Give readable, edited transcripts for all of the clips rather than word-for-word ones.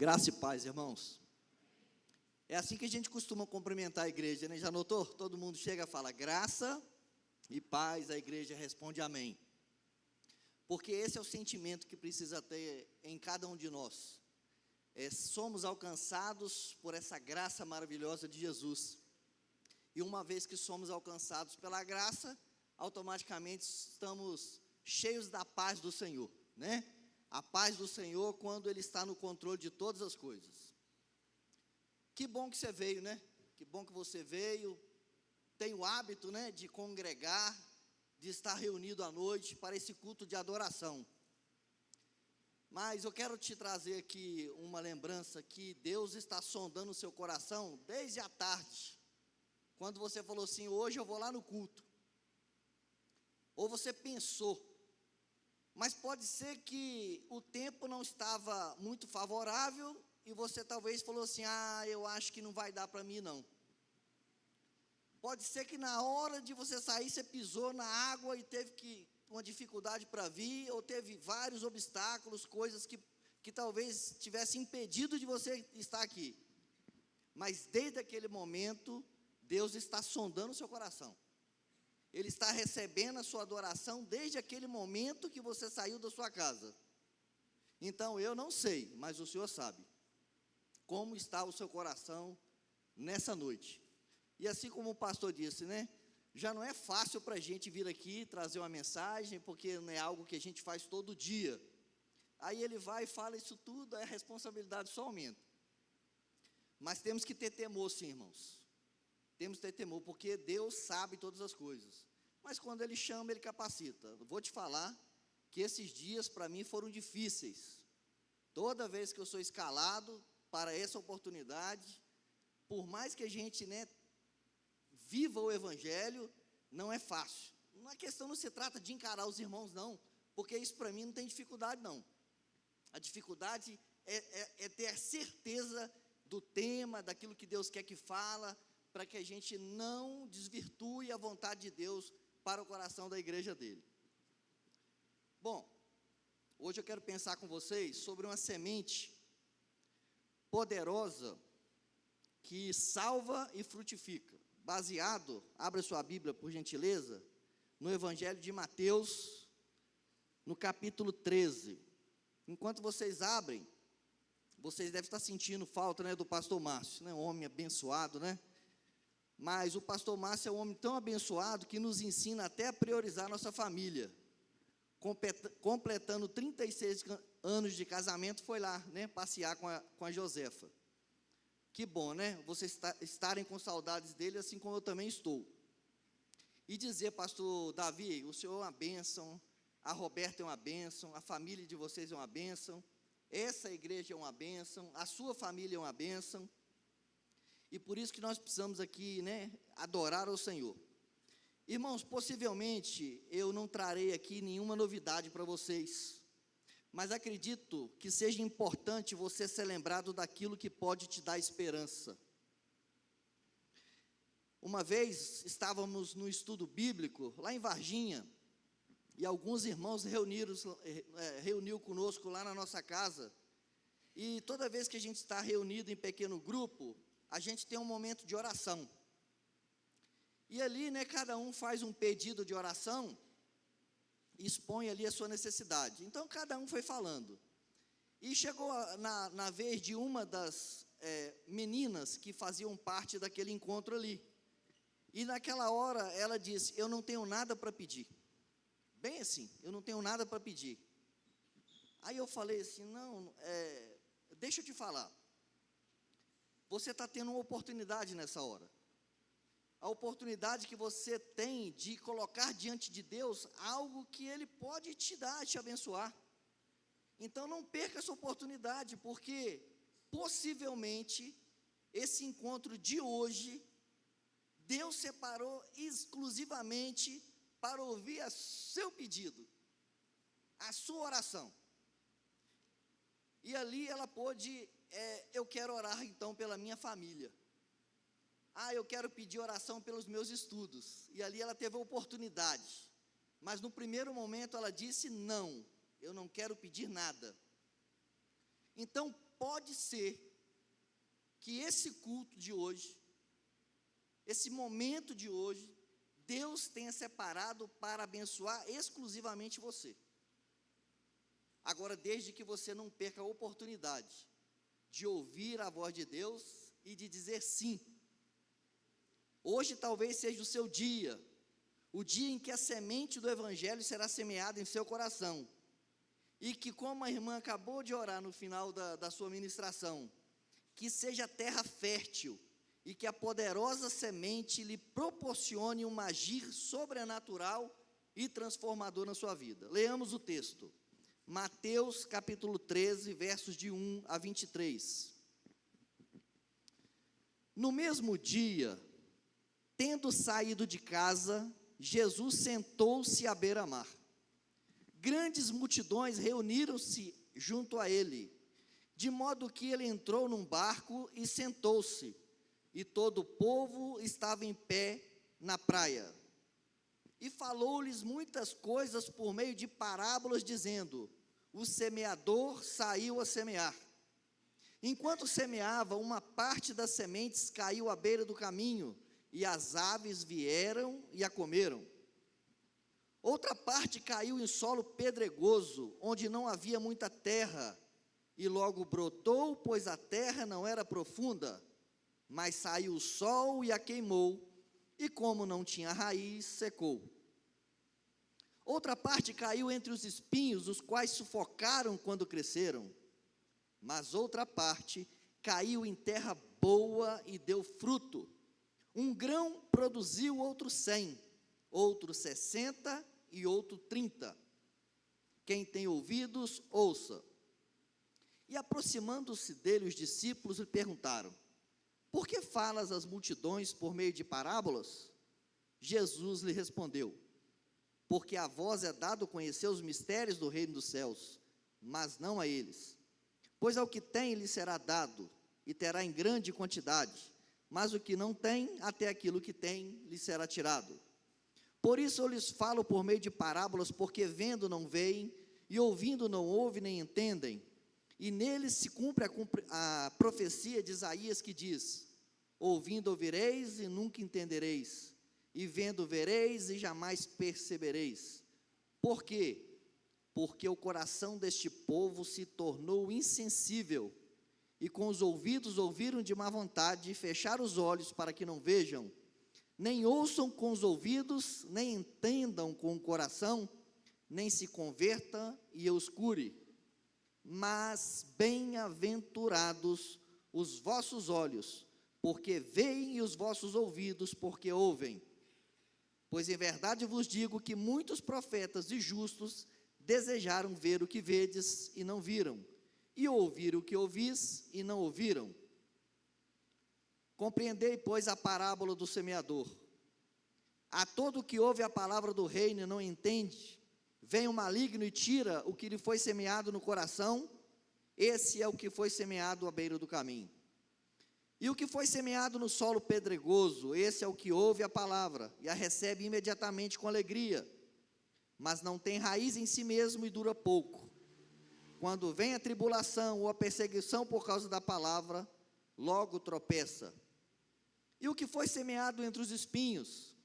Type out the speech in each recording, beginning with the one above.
Graça e paz, irmãos. É assim que a gente costuma cumprimentar a igreja, né? Já notou? Todo mundo chega e fala graça e paz, a igreja responde amém. Porque esse é o sentimento que precisa ter em cada um de nós. Somos alcançados por essa graça maravilhosa de Jesus. E uma vez que somos alcançados pela graça, automaticamente estamos cheios da paz do Senhor, né? A paz do Senhor quando Ele está no controle de todas as coisas. Que bom que você veio, né? Que bom que você veio. Tem o hábito, né, de congregar, de estar reunido à noite para esse culto de adoração. Mas eu quero te trazer aqui uma lembrança que Deus está sondando o seu coração desde a tarde. Quando você falou assim, hoje eu vou lá no culto. Ou você pensou. Mas pode ser que o tempo não estava muito favorável e você talvez falou assim, eu acho que não vai dar para mim não. Pode ser que na hora de você sair, você pisou na água e teve uma dificuldade para vir, ou teve vários obstáculos, coisas que talvez tivesse impedido de você estar aqui. Mas desde aquele momento, Deus está sondando o seu coração. Ele está recebendo a sua adoração desde aquele momento que você saiu da sua casa. Então, eu não sei, mas o Senhor sabe como está o seu coração nessa noite. E assim como o pastor disse, né? Já não é fácil para a gente vir aqui trazer uma mensagem, porque não é algo que a gente faz todo dia. Aí ele vai e fala isso tudo, a responsabilidade só aumenta. Mas temos que ter temor, sim, irmãos. Temos que ter temor, porque Deus sabe todas as coisas. Mas quando Ele chama, Ele capacita. Vou te falar que esses dias para mim foram difíceis. Toda vez que eu sou escalado para essa oportunidade, por mais que a gente, né, viva o Evangelho, não é fácil. A questão não se trata de encarar os irmãos, não, porque isso para mim não tem dificuldade, não. A dificuldade é ter a certeza do tema, daquilo que Deus quer que fala, para que a gente não desvirtue a vontade de Deus para o coração da igreja dele. Bom, hoje eu quero pensar com vocês sobre uma semente poderosa que salva e frutifica, baseado, abra sua Bíblia por gentileza, no Evangelho de Mateus, no capítulo 13. Enquanto vocês abrem, vocês devem estar sentindo falta, né, do pastor Márcio, né, um homem abençoado, né? Mas o pastor Márcio é um homem tão abençoado que nos ensina até a priorizar a nossa família. Completando 36 anos de casamento, foi lá, né, passear com a Josefa. Que bom, né? Vocês estarem com saudades dele, assim como eu também estou. E dizer, pastor Davi, o senhor é uma bênção, a Roberta é uma bênção, a família de vocês é uma bênção, essa igreja é uma bênção, a sua família é uma bênção. E por isso que nós precisamos aqui, né, adorar ao Senhor. Irmãos, possivelmente eu não trarei aqui nenhuma novidade para vocês, mas acredito que seja importante você ser lembrado daquilo que pode te dar esperança. Uma vez estávamos no estudo bíblico, lá em Varginha, e alguns irmãos reuniu conosco lá na nossa casa, e toda vez que a gente está reunido em pequeno grupo, a gente tem um momento de oração. E ali, né, cada um faz um pedido de oração, e expõe ali a sua necessidade. Então, cada um foi falando. E chegou na vez de uma das meninas que faziam parte daquele encontro ali. E naquela hora, ela disse, eu não tenho nada para pedir. Bem assim, eu não tenho nada para pedir. Aí eu falei assim, não, deixa eu te falar. Você está tendo uma oportunidade nessa hora. A oportunidade que você tem de colocar diante de Deus algo que Ele pode te dar, te abençoar. Então não perca essa oportunidade, porque possivelmente esse encontro de hoje, Deus separou exclusivamente para ouvir o seu pedido, a sua oração. E ali ela pôde, eu quero orar então pela minha família. Eu quero pedir oração pelos meus estudos. E ali ela teve a oportunidade. Mas no primeiro momento ela disse, não, eu não quero pedir nada. Então, pode ser que esse culto de hoje, esse momento de hoje, Deus tenha separado para abençoar exclusivamente você. Agora, desde que você não perca a oportunidade de ouvir a voz de Deus e de dizer sim. Hoje talvez seja o seu dia, o dia em que a semente do Evangelho será semeada em seu coração, e que, como a irmã acabou de orar no final da sua ministração, que seja terra fértil, e que a poderosa semente lhe proporcione um agir sobrenatural e transformador na sua vida. Leamos o texto, Mateus capítulo 13, versos de 1 a 23. No mesmo dia, tendo saído de casa, Jesus sentou-se à beira-mar. Grandes multidões reuniram-se junto a ele, de modo que ele entrou num barco e sentou-se, e todo o povo estava em pé na praia. E falou-lhes muitas coisas por meio de parábolas, dizendo: o semeador saiu a semear. Enquanto semeava, uma parte das sementes caiu à beira do caminho, e as aves vieram e a comeram. Outra parte caiu em solo pedregoso, onde não havia muita terra, e logo brotou, pois a terra não era profunda. Mas saiu o sol e a queimou, e como não tinha raiz, secou. Outra parte caiu entre os espinhos, os quais sufocaram quando cresceram. Mas outra parte caiu em terra boa e deu fruto. Um grão produziu outro 100, outro 60 e outro 30. Quem tem ouvidos, ouça. E aproximando-se dele, os discípulos lhe perguntaram: por que falas às multidões por meio de parábolas? Jesus lhe respondeu: porque a vós é dado conhecer os mistérios do reino dos céus, mas não a eles. Pois ao que tem lhe será dado, e terá em grande quantidade, mas o que não tem, até aquilo que tem lhe será tirado. Por isso eu lhes falo por meio de parábolas, porque vendo não veem, e ouvindo não ouvem nem entendem. E neles se cumpre a profecia de Isaías, que diz: ouvindo ouvireis e nunca entendereis, e vendo vereis e jamais percebereis. Por quê? Porque o coração deste povo se tornou insensível, e com os ouvidos ouviram de má vontade, e fecharam os olhos para que não vejam, nem ouçam com os ouvidos, nem entendam com o coração, nem se converta e eu os cure. Mas bem-aventurados os vossos olhos, porque veem, e os vossos ouvidos, porque ouvem. Pois em verdade vos digo que muitos profetas e justos desejaram ver o que vedes e não viram, e ouvir o que ouvis e não ouviram. Compreendei, pois, a parábola do semeador. A todo que ouve a palavra do reino e não entende, vem o maligno e tira o que lhe foi semeado no coração. Esse é o que foi semeado à beira do caminho. E o que foi semeado no solo pedregoso, esse é o que ouve a palavra e a recebe imediatamente com alegria, mas não tem raiz em si mesmo e dura pouco. Quando vem a tribulação ou a perseguição por causa da palavra, logo tropeça. E o que foi semeado entre os espinhos,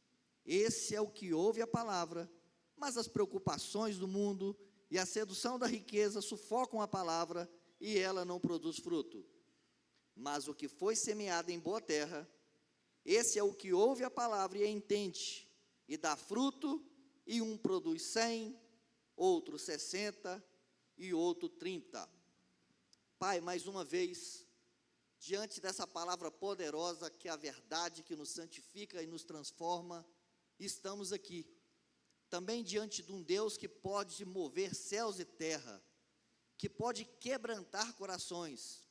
esse é o que ouve a palavra, mas as preocupações do mundo e a sedução da riqueza sufocam a palavra e ela não produz fruto. Mas o que foi semeado em boa terra, esse é o que ouve a palavra e a entende, e dá fruto, e um produz 100, outro 60 e outro 30. Pai, mais uma vez, diante dessa palavra poderosa, que é a verdade que nos santifica e nos transforma, estamos aqui, também diante de um Deus que pode mover céus e terra, que pode quebrantar corações,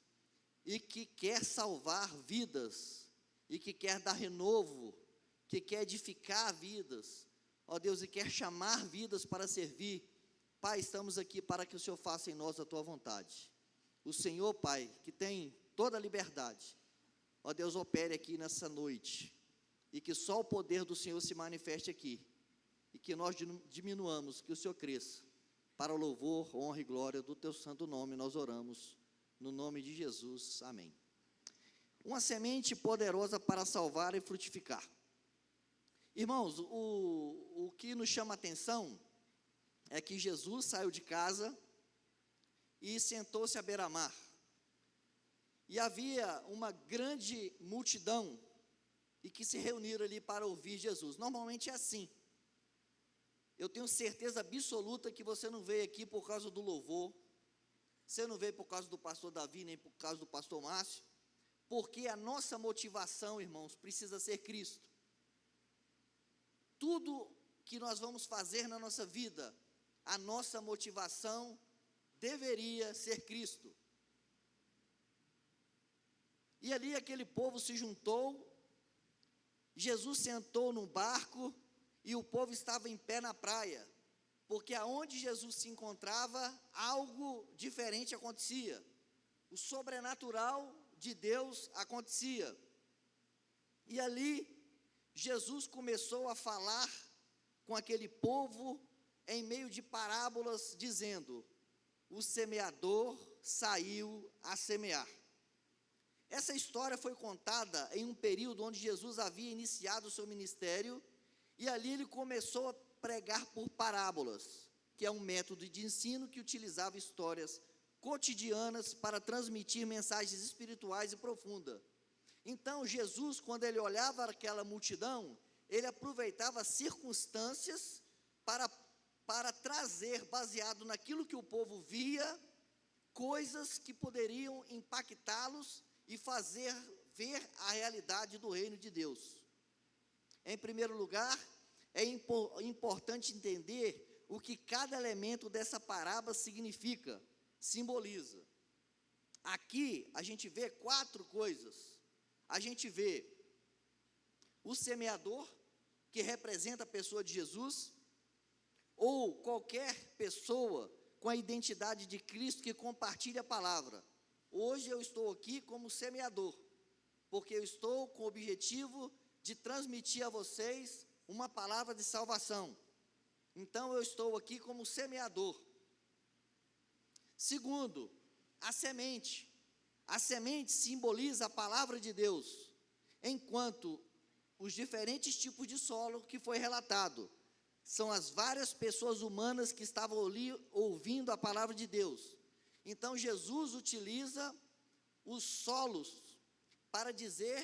e que quer salvar vidas, e que quer dar renovo, que quer edificar vidas, ó Deus, e quer chamar vidas para servir. Pai, estamos aqui para que o Senhor faça em nós a tua vontade. O Senhor, Pai, que tem toda a liberdade, ó Deus, opere aqui nessa noite, e que só o poder do Senhor se manifeste aqui, e que nós diminuamos, que o Senhor cresça, para o louvor, honra e glória do teu santo nome, nós oramos, no nome de Jesus, amém. Uma semente poderosa para salvar e frutificar. Irmãos, o que nos chama a atenção é que Jesus saiu de casa e sentou-se à beira-mar. E havia uma grande multidão e que se reuniram ali para ouvir Jesus. Normalmente é assim. Eu tenho certeza absoluta que você não veio aqui por causa do louvor, você não veio por causa do pastor Davi, nem por causa do pastor Márcio, porque a nossa motivação, irmãos, precisa ser Cristo. Tudo que nós vamos fazer na nossa vida, a nossa motivação deveria ser Cristo. E ali aquele povo se juntou, Jesus sentou num barco e o povo estava em pé na praia, porque aonde Jesus se encontrava, algo diferente acontecia, o sobrenatural de Deus acontecia. E ali Jesus começou a falar com aquele povo em meio de parábolas, dizendo: o semeador saiu a semear. Essa história foi contada em um período onde Jesus havia iniciado o seu ministério, e ali ele começou a pregar por parábolas, que é um método de ensino que utilizava histórias cotidianas para transmitir mensagens espirituais e profundas. Então Jesus, quando ele olhava aquela multidão, ele aproveitava as circunstâncias para trazer, baseado naquilo que o povo via, coisas que poderiam impactá-los e fazer ver a realidade do reino de Deus. Em primeiro lugar, é importante entender o que cada elemento dessa parábola significa, simboliza. Aqui a gente vê 4 coisas. A gente vê o semeador, que representa a pessoa de Jesus, ou qualquer pessoa com a identidade de Cristo que compartilha a palavra. Hoje eu estou aqui como semeador, porque eu estou com o objetivo de transmitir a vocês uma palavra de salvação. Então eu estou aqui como semeador. Segundo, a semente. A semente simboliza a palavra de Deus, enquanto os diferentes tipos de solo que foi relatado são as várias pessoas humanas que estavam ali ouvindo a palavra de Deus. Então Jesus utiliza os solos para dizer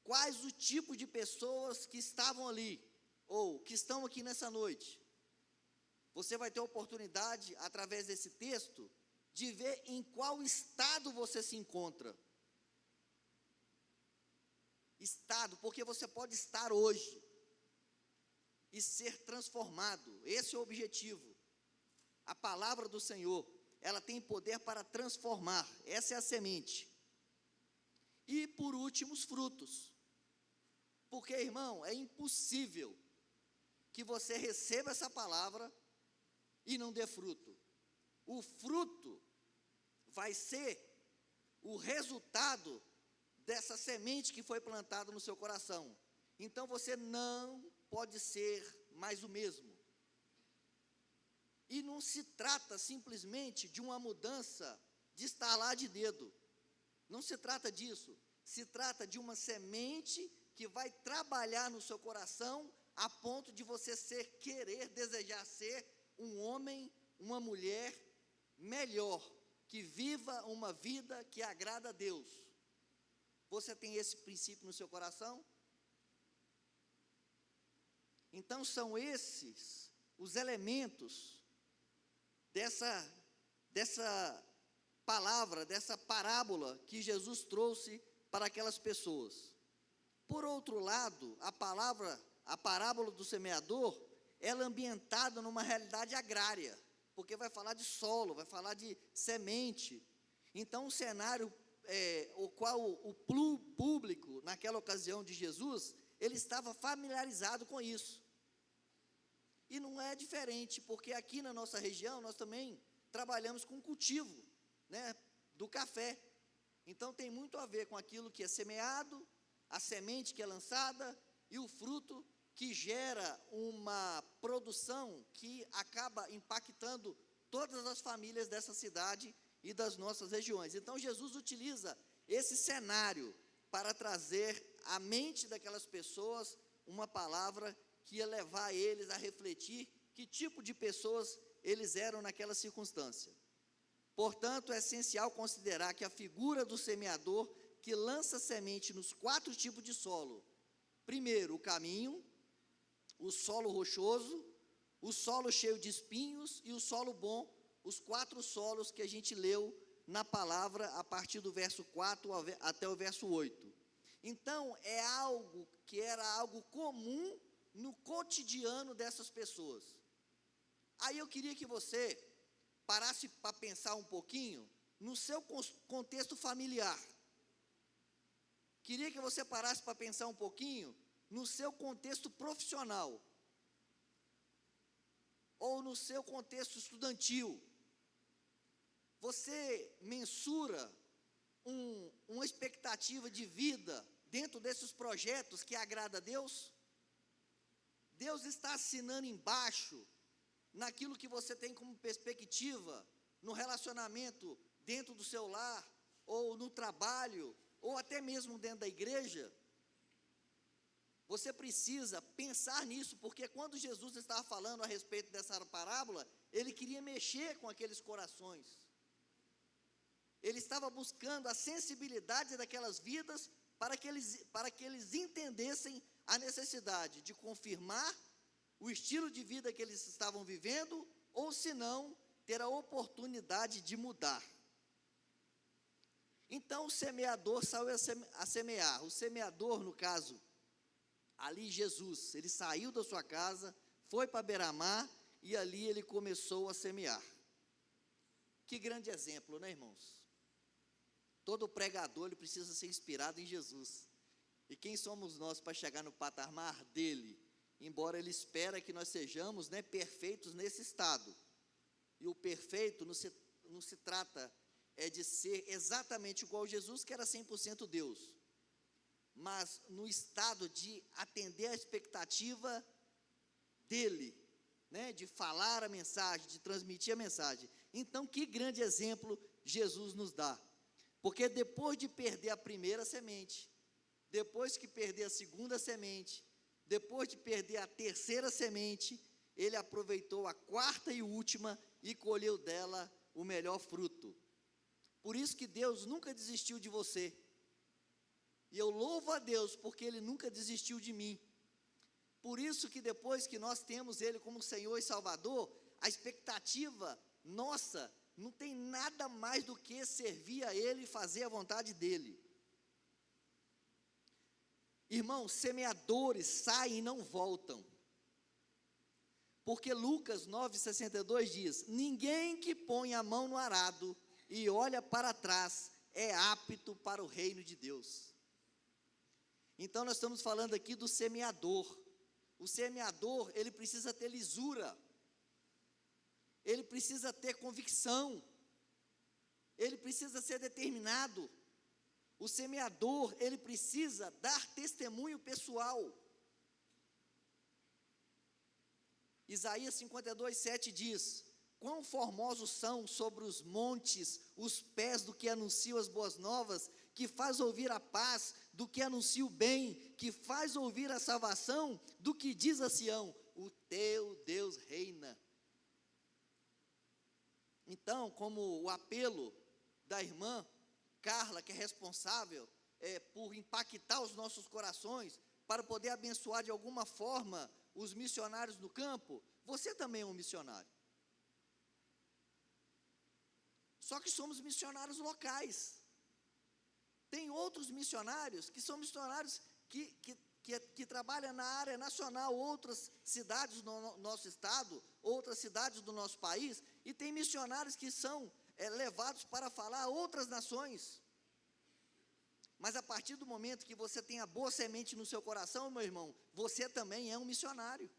quais o tipo de pessoas que estavam ali, ou que estão aqui nessa noite. Você vai ter a oportunidade, através desse texto, de ver em qual estado você se encontra. Estado, porque você pode estar hoje e ser transformado. Esse é o objetivo. A palavra do Senhor, ela tem poder para transformar. Essa é a semente. E por último, os frutos. Porque, irmão, é impossível que você receba essa palavra e não dê fruto. O fruto vai ser o resultado dessa semente que foi plantada no seu coração. Então você não pode ser mais o mesmo. E não se trata simplesmente de uma mudança de estalar de dedo. Não se trata disso. Se trata de uma semente que vai trabalhar no seu coração a ponto de você querer, desejar ser um homem, uma mulher melhor, que viva uma vida que agrada a Deus. Você tem esse princípio no seu coração? Então são esses os elementos dessa palavra, dessa parábola que Jesus trouxe para aquelas pessoas. Por outro lado, a parábola do semeador, ela é ambientada numa realidade agrária, porque vai falar de solo, vai falar de semente. Então, um cenário o qual o público, naquela ocasião de Jesus, ele estava familiarizado com isso. E não é diferente, porque aqui na nossa região, nós também trabalhamos com cultivo, né, do café. Então, tem muito a ver com aquilo que é semeado, a semente que é lançada e o fruto que gera uma produção que acaba impactando todas as famílias dessa cidade e das nossas regiões. Então, Jesus utiliza esse cenário para trazer à mente daquelas pessoas uma palavra que ia levar eles a refletir que tipo de pessoas eles eram naquela circunstância. Portanto, é essencial considerar que a figura do semeador que lança semente nos 4 tipos de solo. Primeiro, o caminho, o solo rochoso, o solo cheio de espinhos e o solo bom, os 4 solos que a gente leu na palavra a partir do verso 4 até o verso 8. Então, é algo que era algo comum no cotidiano dessas pessoas. Aí eu queria que você parasse para pensar um pouquinho no seu contexto familiar. Queria que você parasse para pensar um pouquinho no seu contexto profissional, ou no seu contexto estudantil. Você mensura uma expectativa de vida dentro desses projetos que agrada a Deus? Deus está assinando embaixo naquilo que você tem como perspectiva no relacionamento dentro do seu lar, ou no trabalho, ou até mesmo dentro da igreja? Você precisa pensar nisso, porque quando Jesus estava falando a respeito dessa parábola, ele queria mexer com aqueles corações. Ele estava buscando a sensibilidade daquelas vidas para que eles entendessem a necessidade de confirmar o estilo de vida que eles estavam vivendo, ou se não, ter a oportunidade de mudar. Então o semeador saiu a semear. O semeador, no caso, ali Jesus, ele saiu da sua casa, foi para beira-mar, e ali ele começou a semear. Que grande exemplo, né, irmãos? Todo pregador, ele precisa ser inspirado em Jesus. E quem somos nós para chegar no patamar dele? Embora ele espera que nós sejamos, né, perfeitos nesse estado. E o perfeito não se trata de ser exatamente igual a Jesus, que era 100% Deus, mas no estado de atender a expectativa dele, né, de falar a mensagem, de transmitir a mensagem. Então, que grande exemplo Jesus nos dá. Porque depois de perder a primeira semente, depois que perder a segunda semente, depois de perder a terceira semente, ele aproveitou a 4ª e última e colheu dela o melhor fruto. Por isso que Deus nunca desistiu de você. E eu louvo a Deus porque Ele nunca desistiu de mim. Por isso que depois que nós temos Ele como Senhor e Salvador, a expectativa nossa não tem nada mais do que servir a Ele e fazer a vontade dEle. Irmãos, semeadores saem e não voltam. Porque Lucas 9,62 diz: ninguém que põe a mão no arado e olha para trás é apto para o reino de Deus. Então nós estamos falando aqui do semeador. O semeador, ele precisa ter lisura, ele precisa ter convicção, ele precisa ser determinado. O semeador, ele precisa dar testemunho pessoal. Isaías 52:7 diz: quão formosos são sobre os montes os pés do que anuncia as boas novas, que faz ouvir a paz do que anuncia o bem, que faz ouvir a salvação do que diz a Sião: o teu Deus reina. Então, como o apelo da irmã Carla, que é responsável por impactar os nossos corações, para poder abençoar de alguma forma os missionários no campo, você também é um missionário. Só que somos missionários locais. Tem outros missionários que são missionários que trabalham na área nacional, outras cidades do nosso estado, outras cidades do nosso país, e tem missionários que são levados para falar a outras nações. Mas a partir do momento que você tem a boa semente no seu coração, meu irmão, você também é um missionário.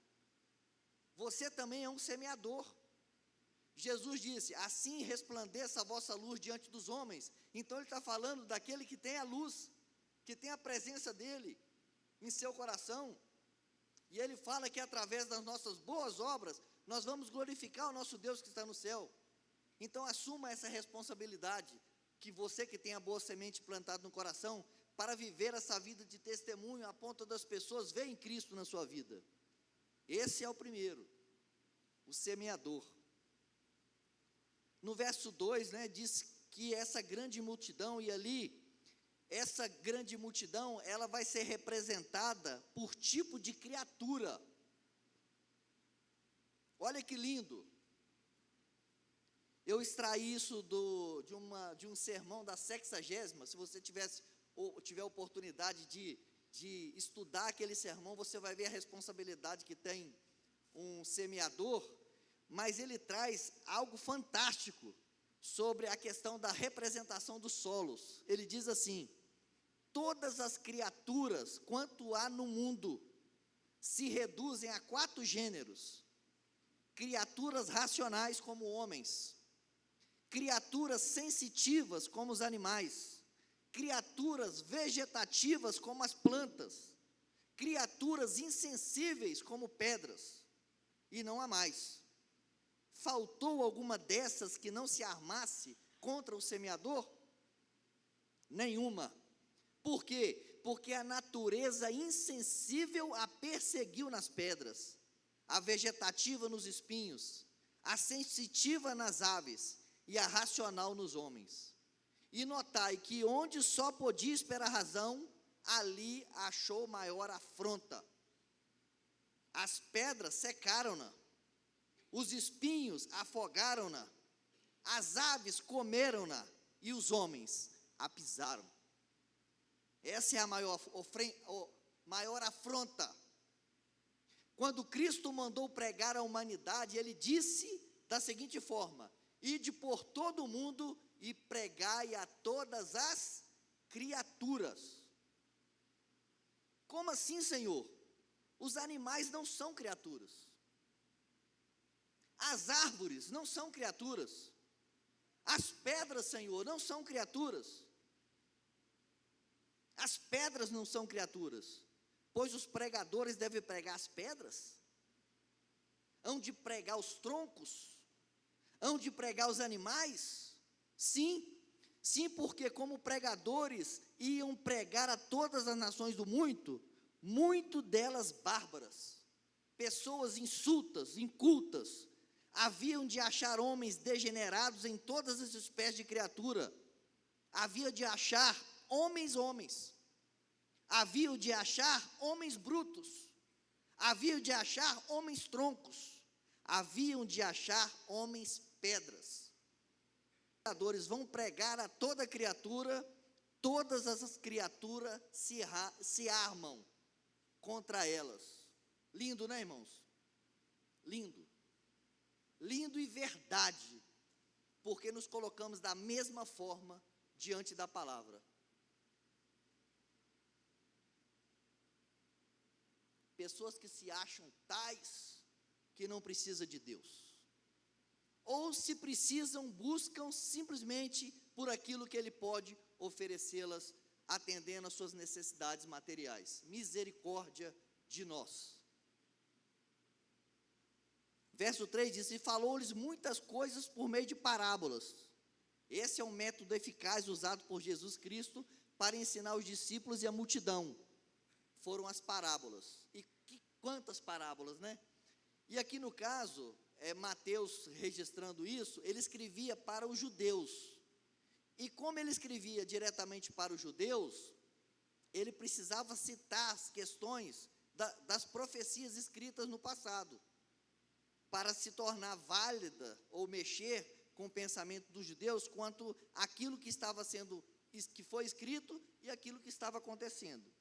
Você também é um semeador. Jesus disse: assim resplandeça a vossa luz diante dos homens. Então ele está falando daquele que tem a luz, que tem a presença dele em seu coração. E ele fala que através das nossas boas obras, nós vamos glorificar o nosso Deus que está no céu. Então assuma essa responsabilidade, que você que tem a boa semente plantada no coração, para viver essa vida de testemunho, a ponto das pessoas verem Cristo na sua vida. Esse é o primeiro, o semeador. No verso 2, diz que essa grande multidão, e ali, essa grande multidão, ela vai ser representada por tipo de criatura. Olha que lindo. Eu extraí isso de um sermão da 60ª, se você tiver oportunidade de estudar aquele sermão, você vai ver a responsabilidade que tem um semeador, mas ele traz algo fantástico sobre a questão da representação dos solos. Ele diz assim: todas as criaturas, quanto há no mundo, se reduzem a 4 gêneros: criaturas racionais como homens, criaturas sensitivas como os animais, criaturas vegetativas como as plantas, criaturas insensíveis como pedras, e não há mais. Faltou alguma dessas que não se armasse contra o semeador? Nenhuma. Por quê? Porque a natureza insensível a perseguiu nas pedras, a vegetativa nos espinhos, a sensitiva nas aves e a racional nos homens. E notai que onde só podia esperar razão, ali achou maior afronta. As pedras secaram-na, os espinhos afogaram-na, as aves comeram-na e os homens a pisaram. Essa é a maior afronta. Quando Cristo mandou pregar à humanidade, ele disse da seguinte forma: ide por todo o mundo e pregai a todas as criaturas. Como assim, Senhor? Os animais não são criaturas. As árvores não são criaturas. As pedras, Senhor, não são criaturas. As pedras não são criaturas. Pois os pregadores devem pregar as pedras? Hão de pregar os troncos? Hão de pregar os animais? Sim, porque como pregadores iam pregar a todas as nações do mundo, muito delas bárbaras, pessoas insultas, incultas, haviam de achar homens degenerados em todas as espécies de criatura, havia de achar homens, haviam de achar homens brutos, haviam de achar homens troncos, haviam de achar homens pedras. Os pregadores vão pregar a toda criatura, todas as criaturas se armam contra elas. Lindo, né, irmãos? Lindo. Lindo e verdade, porque nos colocamos da mesma forma diante da palavra. Pessoas que se acham tais que não precisam de Deus, ou se precisam, buscam simplesmente por aquilo que Ele pode oferecê-las, atendendo às suas necessidades materiais. Misericórdia de nós. Verso 3 diz: e falou-lhes muitas coisas por meio de parábolas. Esse é um método eficaz usado por Jesus Cristo para ensinar os discípulos e a multidão. Foram as parábolas. E quantas parábolas, né? E aqui no caso, Mateus registrando isso, ele escrevia para os judeus. E como ele escrevia diretamente para os judeus, ele precisava citar as questões das profecias escritas no passado, para se tornar válida ou mexer com o pensamento dos judeus quanto àquilo que que foi escrito e aquilo que estava acontecendo.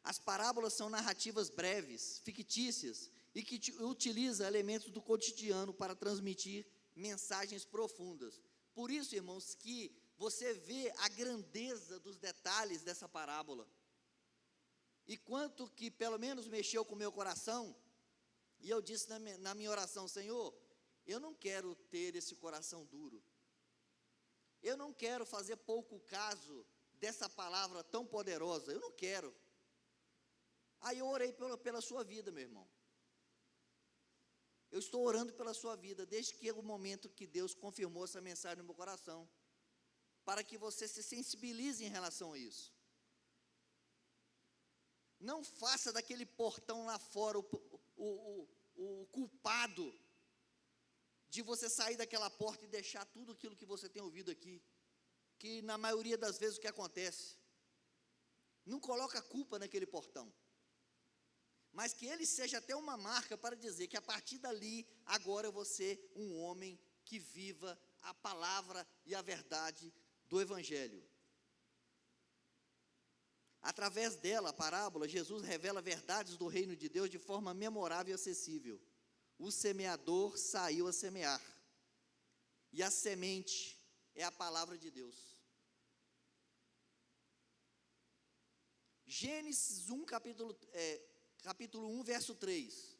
As parábolas são narrativas breves, fictícias, e que utilizam elementos do cotidiano para transmitir mensagens profundas. Por isso, irmãos, que você vê a grandeza dos detalhes dessa parábola. E quanto que pelo menos mexeu com o meu coração, e eu disse na minha oração: Senhor, eu não quero ter esse coração duro. Eu não quero fazer pouco caso dessa palavra tão poderosa. Eu não quero. Aí eu orei pela sua vida, meu irmão. Eu estou orando pela sua vida, desde que o momento que Deus confirmou essa mensagem no meu coração, para que você se sensibilize em relação a isso. Não faça daquele portão lá fora o culpado de você sair daquela porta e deixar tudo aquilo que você tem ouvido aqui, que na maioria das vezes o que acontece, não coloca a culpa naquele portão, mas que ele seja até uma marca para dizer que a partir dali, agora eu vou ser um homem que viva a palavra e a verdade do Evangelho. Através dela, a parábola, Jesus revela verdades do reino de Deus de forma memorável e acessível. O semeador saiu a semear, e a semente é a palavra de Deus. Gênesis 1, capítulo 1, verso 3.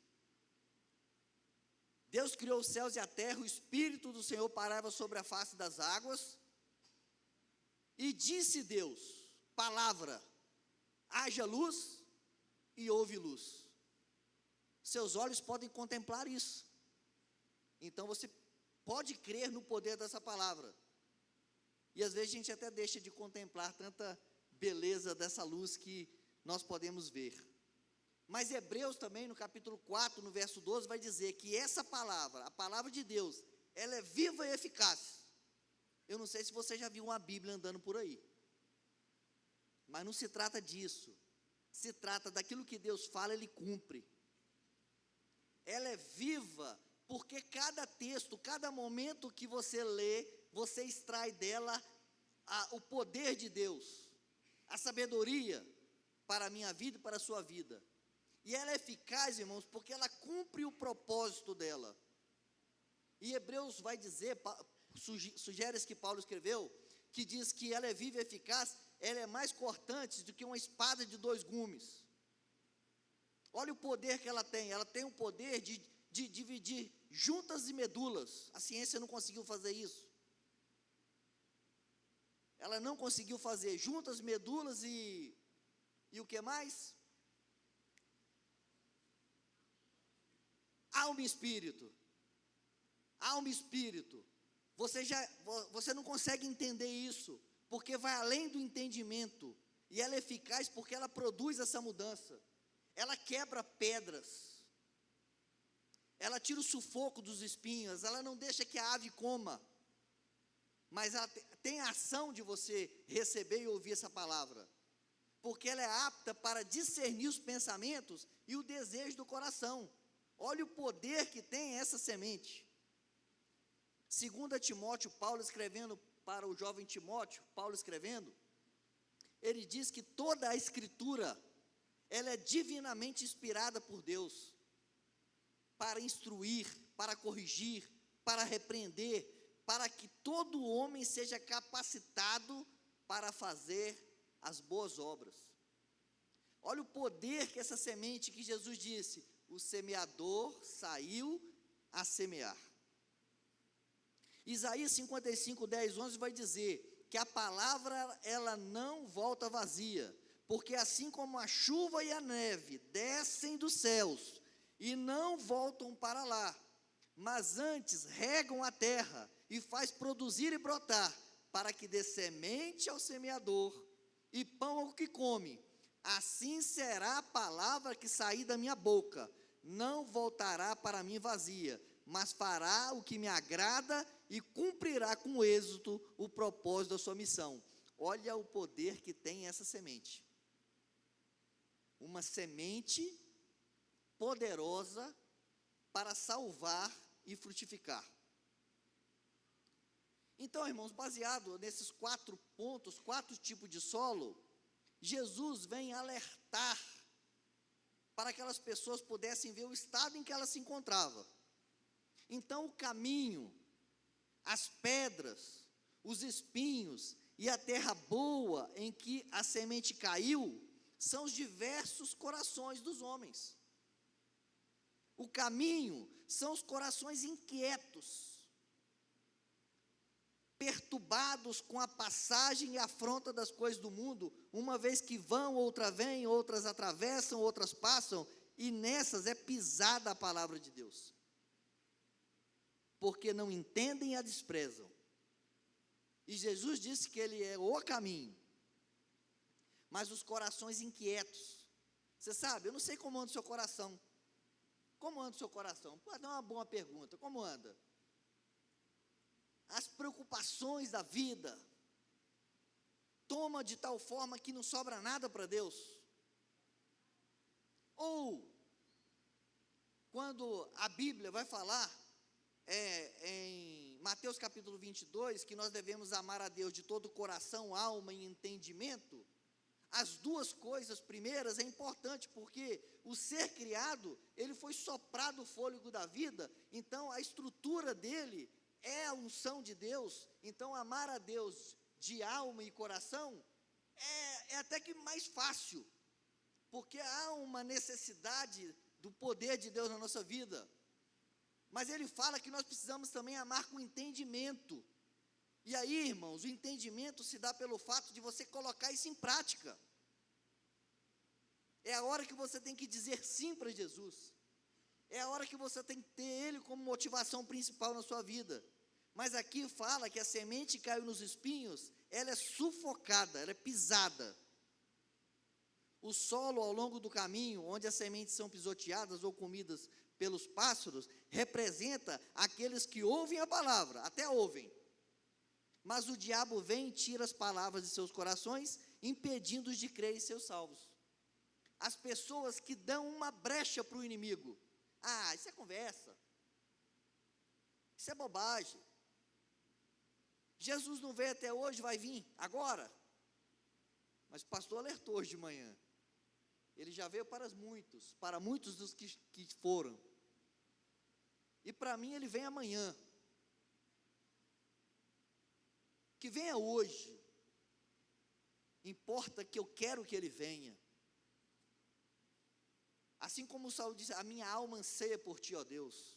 Deus criou os céus e a terra, o Espírito do Senhor pairava sobre a face das águas, e disse Deus, palavra, haja luz, e houve luz. Seus olhos podem contemplar isso. Então você pode crer no poder dessa palavra. E às vezes a gente até deixa de contemplar tanta beleza dessa luz que nós podemos ver. Mas Hebreus também, no capítulo 4, no verso 12, vai dizer que essa palavra, a palavra de Deus, ela é viva e eficaz. Eu não sei se você já viu uma Bíblia andando por aí, mas não se trata disso. Se trata daquilo que Deus fala, Ele cumpre. Ela é viva, porque cada texto, cada momento que você lê, você extrai dela o poder de Deus, a sabedoria para a minha vida e para a sua vida. E ela é eficaz, irmãos, porque ela cumpre o propósito dela. E Hebreus vai dizer, sugere que Paulo escreveu, que diz que ela é viva e eficaz, ela é mais cortante do que uma espada de 2 gumes. Olha o poder que ela tem o poder de dividir juntas e medulas. A ciência não conseguiu fazer isso. Ela não conseguiu fazer juntas, medulas e o que mais? Alma e espírito. Alma e espírito. Você não consegue entender isso, porque vai além do entendimento. E ela é eficaz porque ela produz essa mudança. Ela quebra pedras. Ela tira o sufoco dos espinhos. Ela não deixa que a ave coma. Mas ela tem a ação de você receber e ouvir essa palavra. Porque ela é apta para discernir os pensamentos e o desejo do coração. Olha o poder que tem essa semente. 2 Timóteo, Paulo escrevendo para o jovem Timóteo, ele diz que toda a Escritura, ela é divinamente inspirada por Deus, para instruir, para corrigir, para repreender, para que todo homem seja capacitado para fazer as boas obras. Olha o poder que essa semente que Jesus disse, o semeador saiu a semear. Isaías 55, 10, 11 vai dizer que a palavra ela não volta vazia, porque assim como a chuva e a neve descem dos céus e não voltam para lá, mas antes regam a terra e faz produzir e brotar, para que dê semente ao semeador e pão ao que come, assim será a palavra que sair da minha boca, não voltará para mim vazia, mas fará o que me agrada e cumprirá com êxito o propósito da sua missão. Olha o poder que tem essa semente. Uma semente poderosa para salvar e frutificar. Então, irmãos, baseado nesses 4 pontos, 4 tipos de solo, Jesus vem alertar para que aquelas pessoas pudessem ver o estado em que ela se encontrava. Então, o caminho, as pedras, os espinhos e a terra boa em que a semente caiu, são os diversos corações dos homens. O caminho são os corações inquietos, perturbados com a passagem e afronta das coisas do mundo, uma vez que vão, outra vem, outras atravessam, outras passam, e nessas é pisada a palavra de Deus. porque não entendem e a desprezam. E Jesus disse que ele é o caminho. Mas os corações inquietos, você sabe, eu não sei como anda o seu coração. Como anda o seu coração? Pode dar uma boa pergunta, como anda? As preocupações da vida toma de tal forma que não sobra nada para Deus. Ou, quando a Bíblia vai falar, em Mateus capítulo 22, que nós devemos amar a Deus de todo o coração, alma e entendimento, as duas coisas primeiras é importante, porque o ser criado, ele foi soprado o fôlego da vida, então a estrutura dele é a unção de Deus. Então amar a Deus de alma e coração é até que mais fácil, porque há uma necessidade do poder de Deus na nossa vida. Mas ele fala que nós precisamos também amar com entendimento. E aí, irmãos, o entendimento se dá pelo fato de você colocar isso em prática. É a hora que você tem que dizer sim para Jesus. É a hora que você tem que ter Ele como motivação principal na sua vida. Mas aqui fala que a semente que caiu nos espinhos, ela é sufocada, ela é pisada. O solo ao longo do caminho, onde as sementes são pisoteadas ou comidas pelos pássaros, representa aqueles que ouvem a palavra, até ouvem. Mas o diabo vem e tira as palavras de seus corações, impedindo-os de crer em seus salvos. As pessoas que dão uma brecha para o inimigo. Ah, isso é conversa. Isso é bobagem. Jesus não veio até hoje, vai vir agora. Mas o pastor alertou hoje de manhã. Ele já veio para muitos dos que foram. E para mim ele vem amanhã. Que venha hoje. Importa que eu quero que ele venha. Assim como o Saul disse, a minha alma anseia por ti, ó Deus.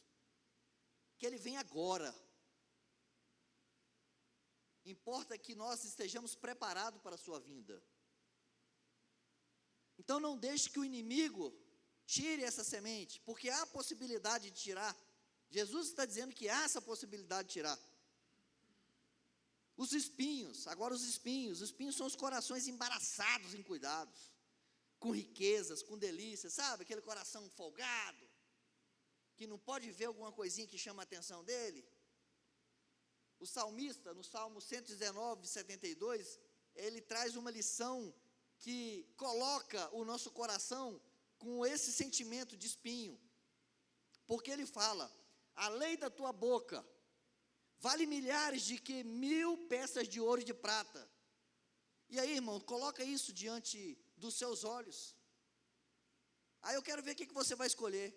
Que ele venha agora. Importa que nós estejamos preparados para a sua vinda. Então não deixe que o inimigo tire essa semente, porque há a possibilidade de tirar. Jesus está dizendo que há essa possibilidade de tirar. Os espinhos são os corações embaraçados em cuidados, com riquezas, com delícias, sabe? Aquele coração folgado, que não pode ver alguma coisinha que chama a atenção dele. O salmista, no Salmo 119, 72, ele traz uma lição que coloca o nosso coração com esse sentimento de espinho, porque ele fala, a lei da tua boca vale milhares de que 1000 peças de ouro e de prata. E aí, irmão, coloca isso diante dos seus olhos. Aí eu quero ver o que você vai escolher.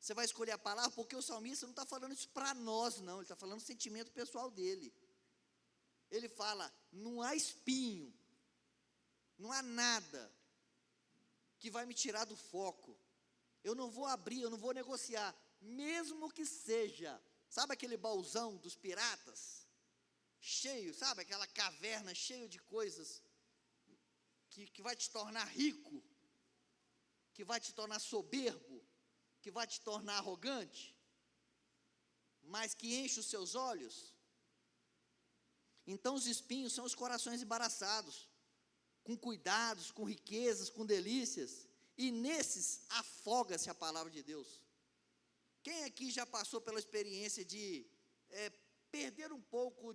Você vai escolher a palavra, porque o salmista não está falando isso para nós, não, ele está falando do sentimento pessoal dele. Ele fala, não há espinho, não há nada que vai me tirar do foco. Eu não vou abrir, eu não vou negociar, mesmo que seja, sabe aquele baúzão dos piratas? Cheio, sabe, aquela caverna cheia de coisas que vai te tornar rico, que vai te tornar soberbo, que vai te tornar arrogante, mas que enche os seus olhos. Então os espinhos são os corações embaraçados, com cuidados, com riquezas, com delícias, e nesses afoga-se a palavra de Deus. Quem aqui já passou pela experiência de perder um pouco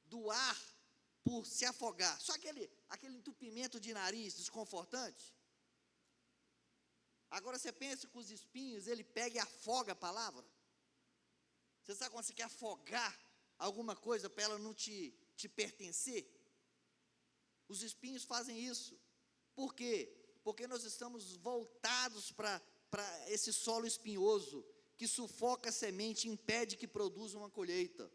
do ar por se afogar? Só aquele entupimento de nariz desconfortante? Agora você pensa que os espinhos, ele pega e afoga a palavra. Você sabe quando você quer afogar alguma coisa para ela não te pertencer? Os espinhos fazem isso. Por quê? Porque nós estamos voltados para esse solo espinhoso, que sufoca a semente e impede que produza uma colheita.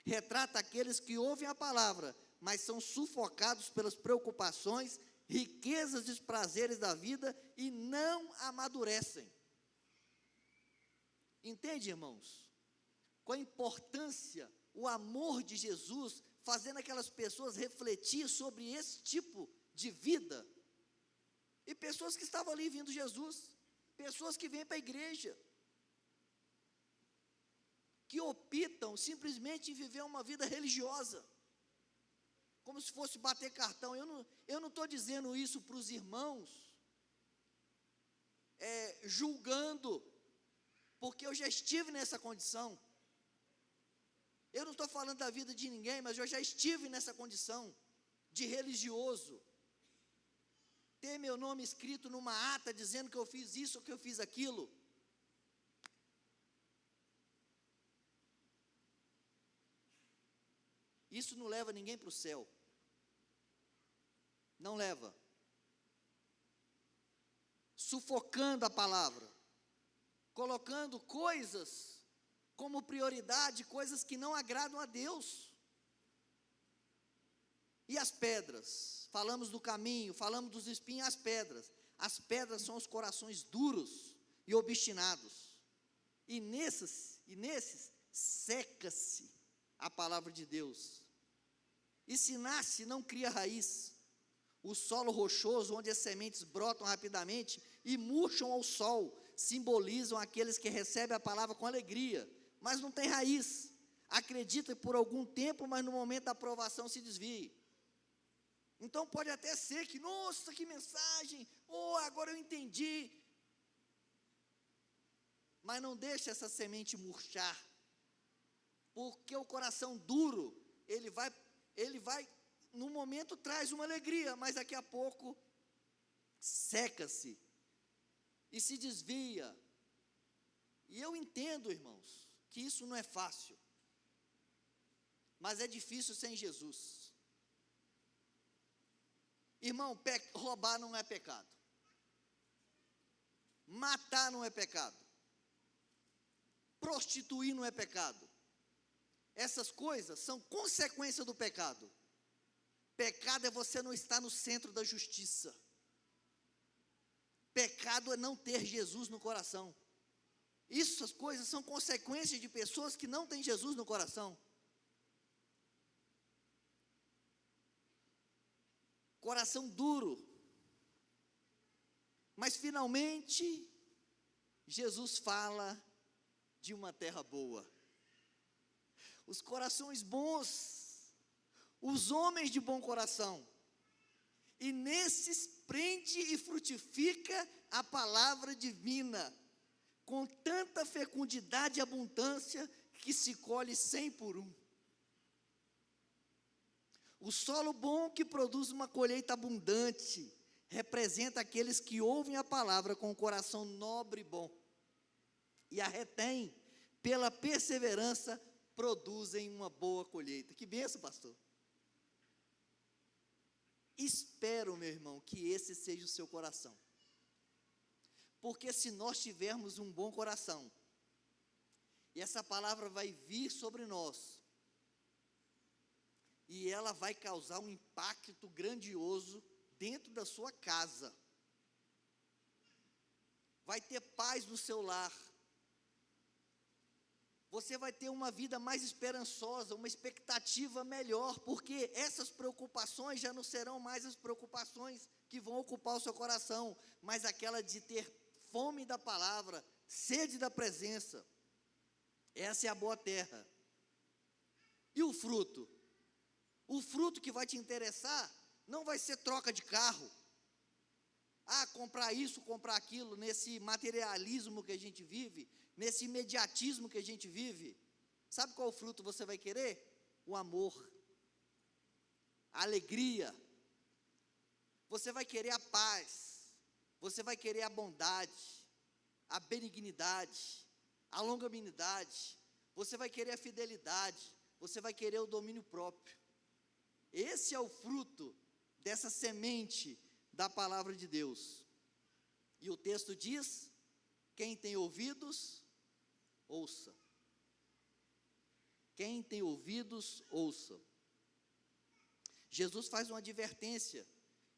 Retrata aqueles que ouvem a palavra, mas são sufocados pelas preocupações, riquezas e prazeres da vida e não amadurecem. Entende, irmãos? Com a importância, o amor de Jesus, fazendo aquelas pessoas refletir sobre esse tipo de vida. E pessoas que estavam ali vindo Jesus, pessoas que vêm para a igreja. que optam simplesmente em viver uma vida religiosa, como se fosse bater cartão. Eu não estou dizendo isso para os irmãos, julgando, porque eu já estive nessa condição. Eu não estou falando da vida de ninguém, mas eu já estive nessa condição de religioso, ter meu nome escrito numa ata dizendo que eu fiz isso ou que eu fiz aquilo. Isso não leva ninguém para o céu. Não leva. Sufocando a palavra, colocando coisas como prioridade, coisas que não agradam a Deus. E as pedras? Falamos do caminho, falamos dos espinhos, as pedras. As pedras são os corações duros e obstinados. E nesses seca-se a palavra de Deus. E se nasce, não cria raiz. O solo rochoso, onde as sementes brotam rapidamente e murcham ao sol, simbolizam aqueles que recebem a palavra com alegria, mas não tem raiz. Acredita por algum tempo, mas no momento da aprovação se desvie. Então pode até ser que, nossa, que mensagem, agora eu entendi. Mas não deixe essa semente murchar, porque o coração duro, ele vai, no momento traz uma alegria, mas daqui a pouco seca-se e se desvia. E eu entendo, irmãos, que isso não é fácil, mas é difícil sem Jesus. Irmão, roubar não é pecado, matar não é pecado, prostituir não é pecado. Essas coisas são consequência do pecado. Pecado é você não estar no centro da justiça. Pecado é não ter Jesus no coração. Essas coisas são consequências de pessoas que não têm Jesus no coração. Coração duro. Mas finalmente, Jesus fala de uma terra boa. Os corações bons, os homens de bom coração, e nesses prende e frutifica a palavra divina, com tanta fecundidade e abundância, que se colhe 100 por 1. O solo bom que produz uma colheita abundante, representa aqueles que ouvem a palavra com o coração nobre e bom, e a retém, pela perseverança, produzem uma boa colheita. Que bênção, pastor. Espero, meu irmão, que esse seja o seu coração, porque se nós tivermos um bom coração, e essa palavra vai vir sobre nós, e ela vai causar um impacto grandioso dentro da sua casa, vai ter paz no seu lar, você vai ter uma vida mais esperançosa, uma expectativa melhor, porque essas preocupações já não serão mais as preocupações que vão ocupar o seu coração, mas aquela de ter fome da palavra, sede da presença. Essa é a boa terra. E o fruto? O fruto que vai te interessar não vai ser troca de carro, comprar isso, comprar aquilo, nesse materialismo que a gente vive, nesse imediatismo que a gente vive. Sabe qual fruto você vai querer? O amor, a alegria, você vai querer a paz, você vai querer a bondade, a benignidade, a longanimidade, você vai querer a fidelidade, você vai querer o domínio próprio. Esse é o fruto dessa semente da palavra de Deus. E o texto diz: quem tem ouvidos, ouça. Quem tem ouvidos, ouça. Jesus faz uma advertência,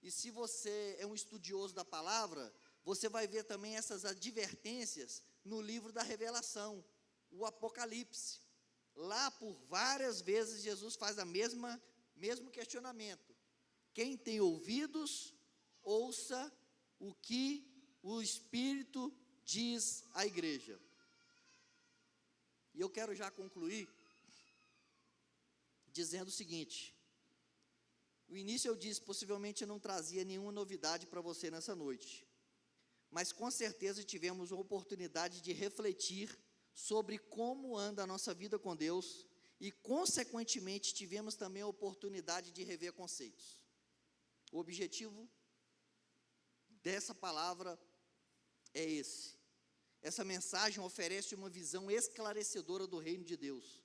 e se você é um estudioso da palavra, você vai ver também essas advertências no livro da Revelação, o Apocalipse. Lá por várias vezes Jesus faz mesmo questionamento. Quem tem ouvidos, ouça o que o Espírito diz à igreja. E eu quero já concluir dizendo o seguinte: no início eu disse, possivelmente eu não trazia nenhuma novidade para você nessa noite, mas com certeza tivemos uma oportunidade de refletir sobre como anda a nossa vida com Deus e, consequentemente, tivemos também a oportunidade de rever conceitos. O objetivo dessa palavra é esse. Essa mensagem oferece uma visão esclarecedora do reino de Deus.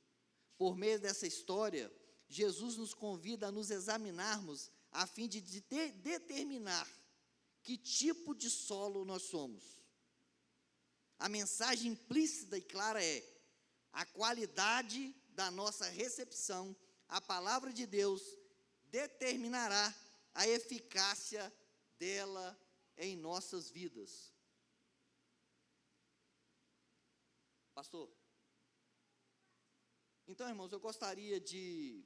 Por meio dessa história, Jesus nos convida a nos examinarmos a fim de determinar que tipo de solo nós somos. A mensagem implícita e clara é: a qualidade da nossa recepção à palavra de Deus determinará a eficácia dela em nossas vidas. Pastor, então, irmãos, eu gostaria de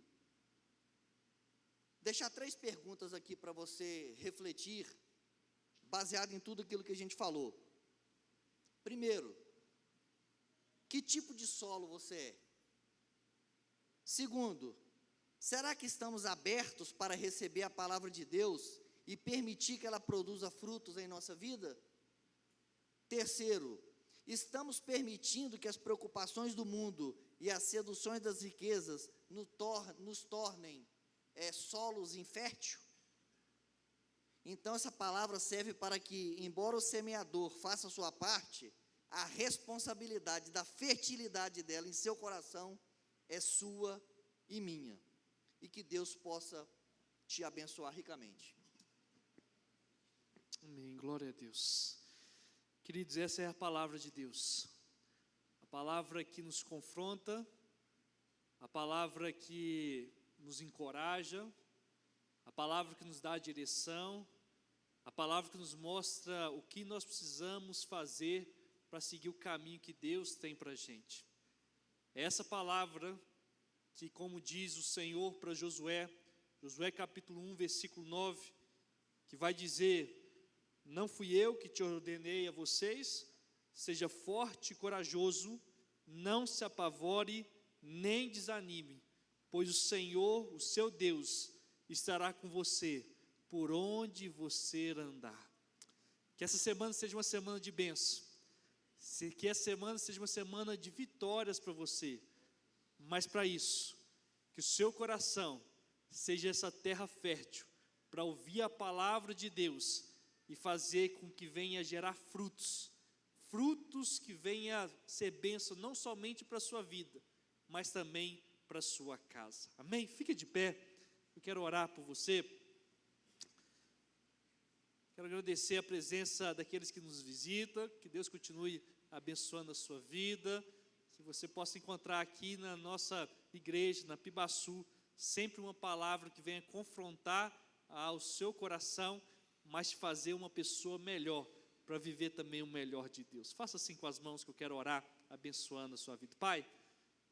deixar 3 perguntas aqui para você refletir, baseado em tudo aquilo que a gente falou. Primeiro, que tipo de solo você é? Segundo, será que estamos abertos para receber a palavra de Deus e permitir que ela produza frutos em nossa vida? Terceiro, estamos permitindo que as preocupações do mundo e as seduções das riquezas nos tornem solos inférteis? Então essa palavra serve para que, embora o semeador faça a sua parte, a responsabilidade da fertilidade dela em seu coração é sua e minha, e que Deus possa te abençoar ricamente. Amém, glória a Deus. Queridos, essa é a palavra de Deus, a palavra que nos confronta, a palavra que nos encoraja, a palavra que nos dá a direção, a palavra que nos mostra o que nós precisamos fazer para seguir o caminho que Deus tem para a gente. É essa palavra que, como diz o Senhor para Josué capítulo 1, versículo 9, que vai dizer: não fui eu que te ordenei a vocês, seja forte e corajoso, não se apavore, nem desanime, pois o Senhor, o seu Deus, estará com você, por onde você andar. Que essa semana seja uma semana de bênção, que essa semana seja uma semana de vitórias para você, mas para isso, que o seu coração seja essa terra fértil, para ouvir a palavra de Deus, e fazer com que venha gerar frutos que venha ser bênção, não somente para a sua vida, mas também para a sua casa. Amém? Fique de pé, eu quero orar por você. Quero agradecer a presença daqueles que nos visitam, que Deus continue abençoando a sua vida, que você possa encontrar aqui na nossa igreja, na Pibaçu, sempre uma palavra que venha confrontar ao seu coração, mas te fazer uma pessoa melhor, para viver também o melhor de Deus. Faça assim com as mãos, que eu quero orar, abençoando a sua vida. Pai,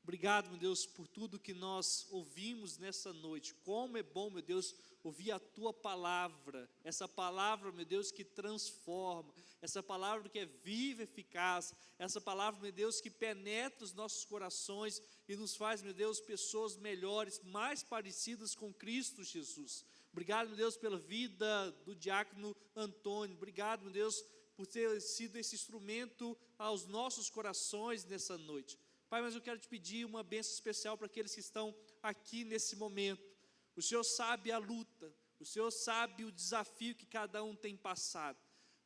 obrigado, meu Deus, por tudo que nós ouvimos nessa noite. Como é bom, meu Deus, ouvir a Tua palavra, essa palavra, meu Deus, que transforma, essa palavra que é viva e eficaz, essa palavra, meu Deus, que penetra os nossos corações e nos faz, meu Deus, pessoas melhores, mais parecidas com Cristo Jesus. Obrigado, meu Deus, pela vida do diácono Antônio. Obrigado, meu Deus, por ter sido esse instrumento aos nossos corações nessa noite. Pai, mas eu quero te pedir uma bênção especial para aqueles que estão aqui nesse momento. O Senhor sabe a luta, o Senhor sabe o desafio que cada um tem passado,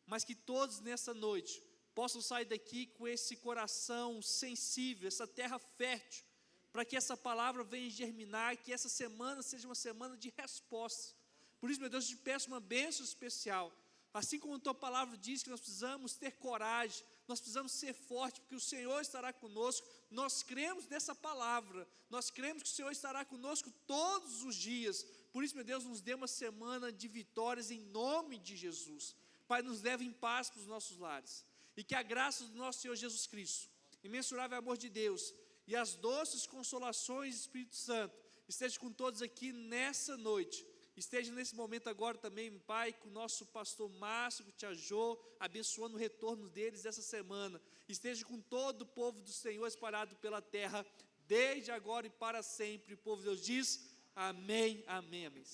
mas que todos nessa noite possam sair daqui com esse coração sensível, essa terra fértil, para que essa palavra venha germinar, que essa semana seja uma semana de resposta. Por isso, meu Deus, eu te peço uma bênção especial. Assim como a Tua palavra diz que nós precisamos ter coragem, nós precisamos ser fortes, porque o Senhor estará conosco. Nós cremos nessa palavra, nós cremos que o Senhor estará conosco todos os dias. Por isso, meu Deus, nos dê uma semana de vitórias em nome de Jesus. Pai, nos leve em paz para os nossos lares, e que a graça do nosso Senhor Jesus Cristo, imensurável amor de Deus, e as doces consolações do Espírito Santo, esteja com todos aqui nessa noite, Esteja nesse momento agora também, Pai, com o nosso pastor Márcio, com o Tia Jô, abençoando o retorno deles essa semana. Esteja com todo o povo do Senhor espalhado pela terra, desde agora e para sempre. O povo de Deus diz, amém, amém, amém.